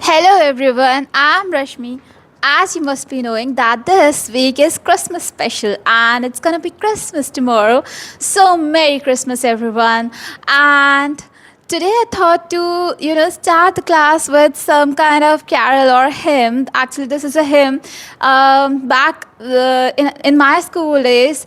Hello everyone, I'm Rashmi. As you must be knowing that this week is Christmas special and it's gonna be Christmas tomorrow. So Merry Christmas everyone. And today I thought to, start the class with some kind of carol or hymn. Actually this is a hymn. Back in my school days,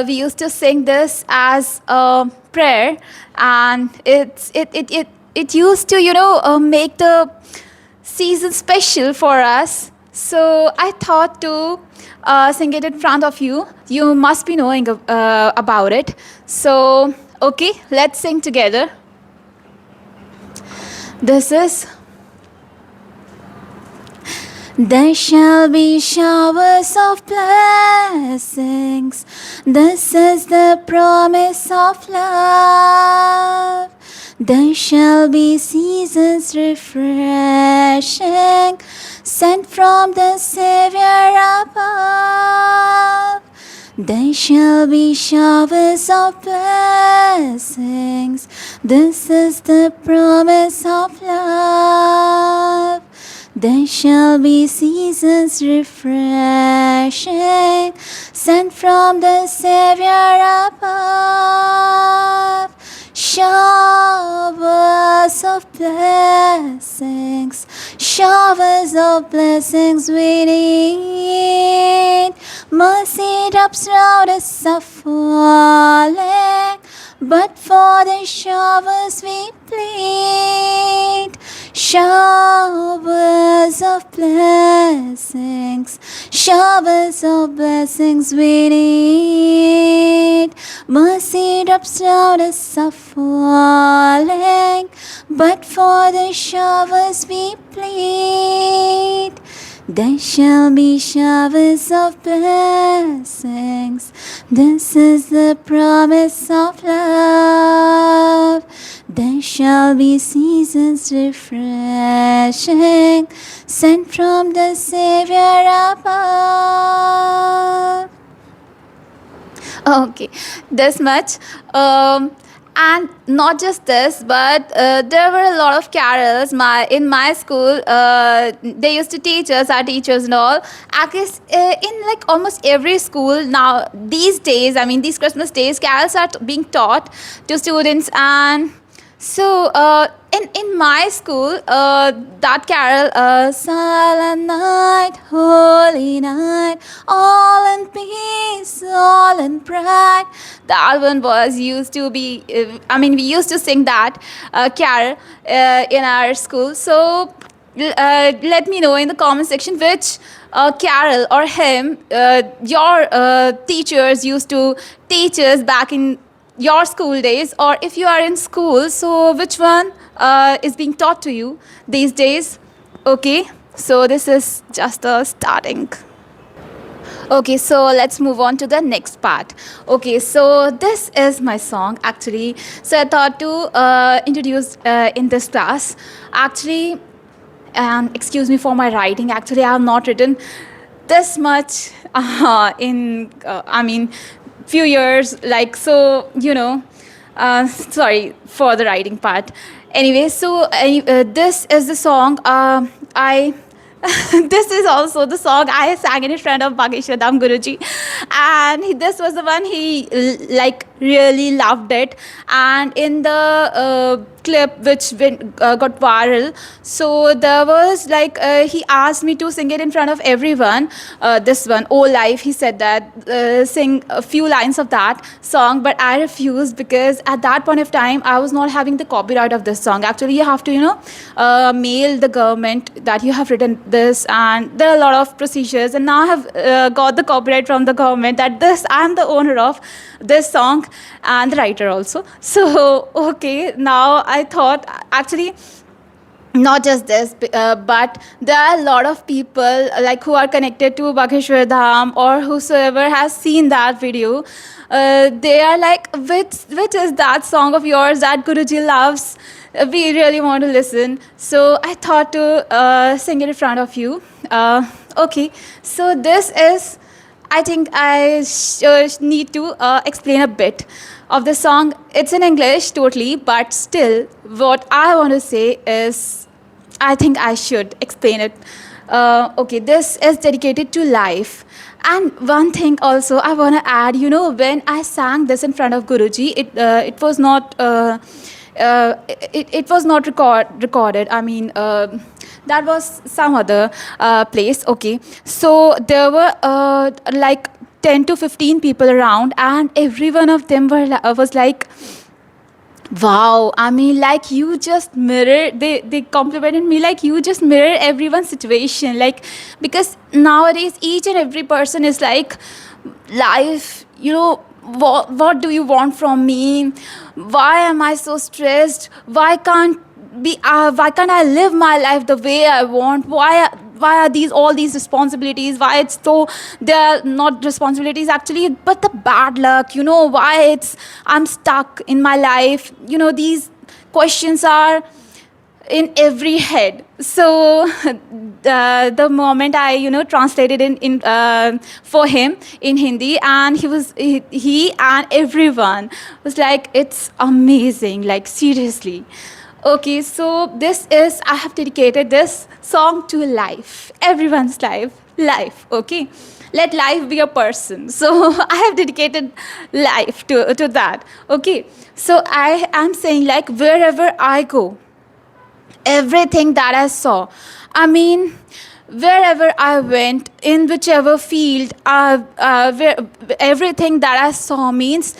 we used to sing this as a prayer, and it used to make the season special for us. So I thought to sing it in front of you. You must be knowing about it. So okay, let's sing together. This is: there shall be showers of blessings. This is the promise of love. There shall be seasons refreshing, sent from the Savior above. There shall be showers of blessings. This is the promise of love. There shall be seasons refreshing, sent from the Savior above. Showers of blessings, showers of blessings we need. Mercy drops round us are falling, but for the showers we plead. Showers of blessings, showers of blessings we need. Mercy drops round us are falling, but for the showers we plead. There shall be showers of blessings. This is the promise of love. There shall be seasons refreshing, sent from the Savior above. Okay, this much. And not just this, but there were a lot of carols. In my school, they used to teach us, our teachers and all. I guess in like almost every school now these days, I mean these Christmas days, carols are being taught to students. And so in my school, that carol, Silent Night, Holy Night, all in peace, all in pride. That one was used to be. We used to sing that carol in our school. So let me know in the comment section which carol or hymn your teachers used to teach us back in your school days, or if you are in school, so which one is being taught to you these days. Okay, so this is just the starting. Okay, so let's move on to the next part. Okay, so this is my song actually. So I thought to introduce in this class. Actually, and excuse me for my writing. Actually, I have not written this much in few years, like, so sorry for the writing part. Anyway, so this is the song I this is also the song I sang in front of Bageshwar Dham Guruji, and this was the one he like really loved it. And in the clip which got viral, so there was like he asked me to sing it in front of everyone. This one, "Oh Life," he said that sing a few lines of that song, but I refused because at that point of time I was not having the copyright of this song. Actually, you have to mail the government that you have written this, and there are a lot of procedures. And now I have got the copyright from the government that this I am the owner of this song and the writer also. So okay, now I thought actually not just this, but there are a lot of people like who are connected to Bageshwar Dham, or whosoever has seen that video. They are like, which is that song of yours that Guruji loves? We really want to listen. So I thought to sing it in front of you. Okay, so this is, I think I need to explain a bit of the song. It's in English totally, but still, what I want to say is, I think I should explain it. Okay, this is dedicated to life. And one thing also I want to add, when I sang this in front of Guruji, it was not it was not recorded. I mean, that was some other place. Okay, so there were like 10 to 15 people around, and every one of them was like, wow, I mean, like you just mirror, they complimented me like you just mirror everyone's situation. Like, because nowadays each and every person is like, life, what do you want from me? Why am I so stressed? Why can't I live my life the way I want? Why are these all these responsibilities? Why it's so, they're not responsibilities actually, but the bad luck, why it's, I'm stuck in my life, these questions are in every head. So the moment I translated in for him in Hindi, and he and everyone was like, it's amazing, like seriously. Okay, so this is, I have dedicated this song to life, everyone's life. Okay, let life be a person. So I have dedicated life to that. Okay, so I am saying, like, wherever I go, everything that I saw, I mean, wherever I went, in whichever field, everything that I saw means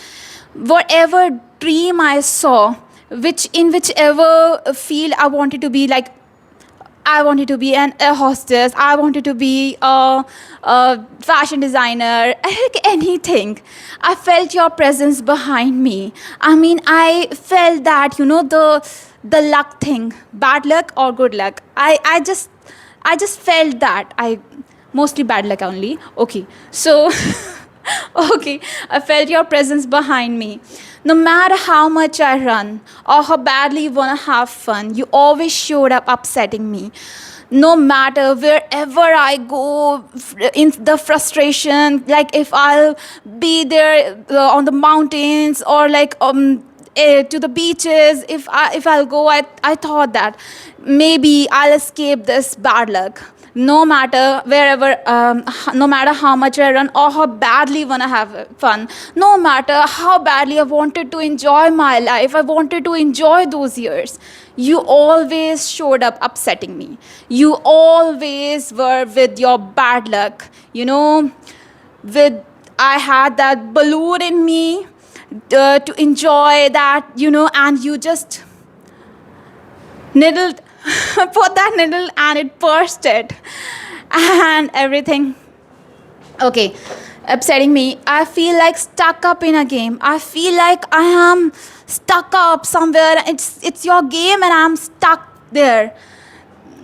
whatever dream I saw, which in whichever field I wanted to be, like I wanted to be an air hostess. I wanted to be a fashion designer. Like anything. I felt your presence behind me. I mean, I felt that the luck thing, bad luck or good luck. I just felt that. I mostly bad luck only. Okay, so okay, I felt your presence behind me. No matter how much I run or how badly you wanna have fun, you always showed up upsetting me. No matter wherever I go, in the frustration, like if I'll be there on the mountains, or like to the beaches, if I'll go, I thought that maybe I'll escape this bad luck. No matter wherever, no matter how much I run or how badly wanna have fun, no matter how badly I wanted to enjoy my life, I wanted to enjoy those years, you always showed up upsetting me. You always were with your bad luck, with, I had that balloon in me to enjoy that, and you just needled put that needle and it bursted and everything. Okay, upsetting me. I feel like stuck up in a game. I feel like I am stuck up somewhere. It's your game and I'm stuck there.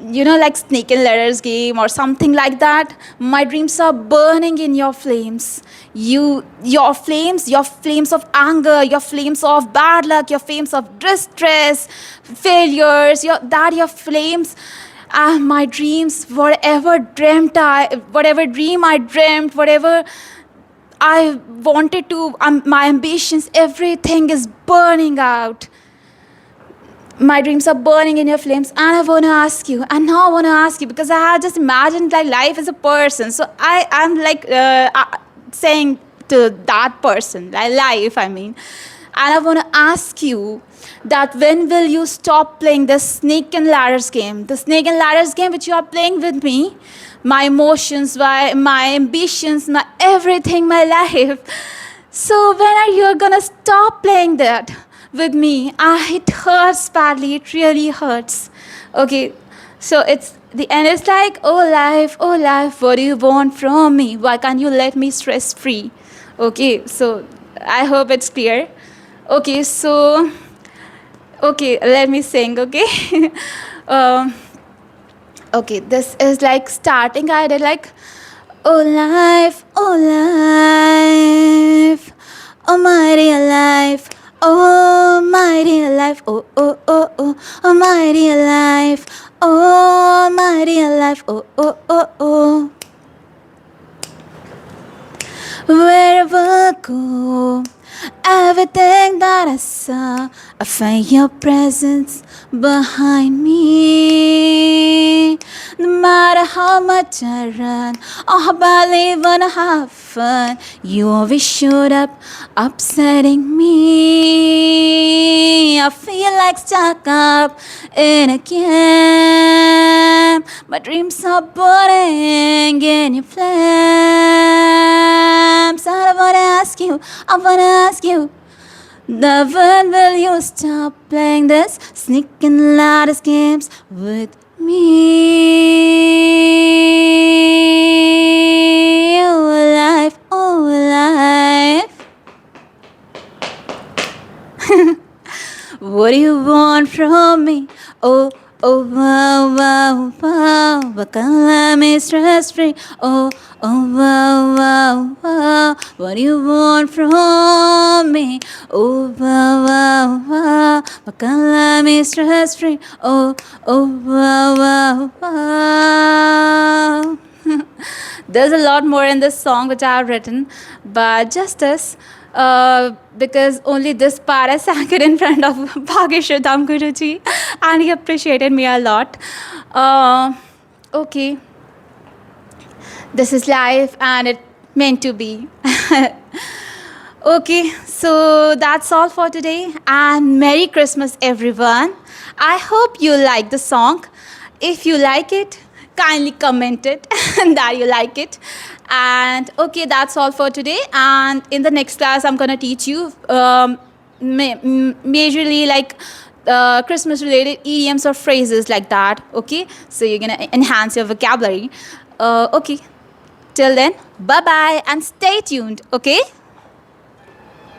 Like snake and ladders game or something like that. My dreams are burning in your flames. Your flames of anger, your flames of bad luck, your flames of distress, failures, your flames. My dreams, whatever dream I dreamt, whatever I wanted to, my ambitions, everything is burning out. My dreams are burning in your flames, and I want to ask you, and now I want to ask you, because I had just imagined like life as a person. So I'm like saying to that person, like life, I mean, and I want to ask you that when will you stop playing the snake and ladders game, which you are playing with me, my emotions, my ambitions, my everything, my life. So when are you gonna stop playing that with me? It hurts badly. It really hurts. Okay, so it's the end is like, oh life, what do you want from me? Why can't you let me stress free? Okay, so I hope it's clear. Okay, so okay, let me sing. Okay, um, okay, this is like starting. I did like, oh life, oh my real life, oh my real life, oh my real life, oh my real life, oh. Wherever I go, Everything that I saw, I felt your presence behind me. No matter how much I run or how badly wanna have fun, you always showed up, upsetting me. I feel like stuck up in a camp. My dreams are burning in your flames. I wanna ask you, when will you stop playing this sneaking lattice games with me? Oh, life, oh, life. What do you want from me? Oh, oh, wow, wow, wow. But can't let me stress free. Oh, oh, wow, wow, wow. What do you want from me? Oh, wow, wow, wow. But can't let me stress free. Oh, oh, wow, wow, wow. There's a lot more in this song which I have written, but just this, because only this part I sang it in front of Bhageshwar Damguruji, and he appreciated me a lot. Okay, this is life, and it meant to be. Okay, so that's all for today, and Merry Christmas, everyone. I hope you like the song. If you like it, kindly comment it that you like it. And okay, that's all for today. And in the next class, I'm gonna teach you majorly like Christmas related idioms or phrases like that. Okay, so you're gonna enhance your vocabulary. Okay, till then, bye bye and stay tuned. Okay.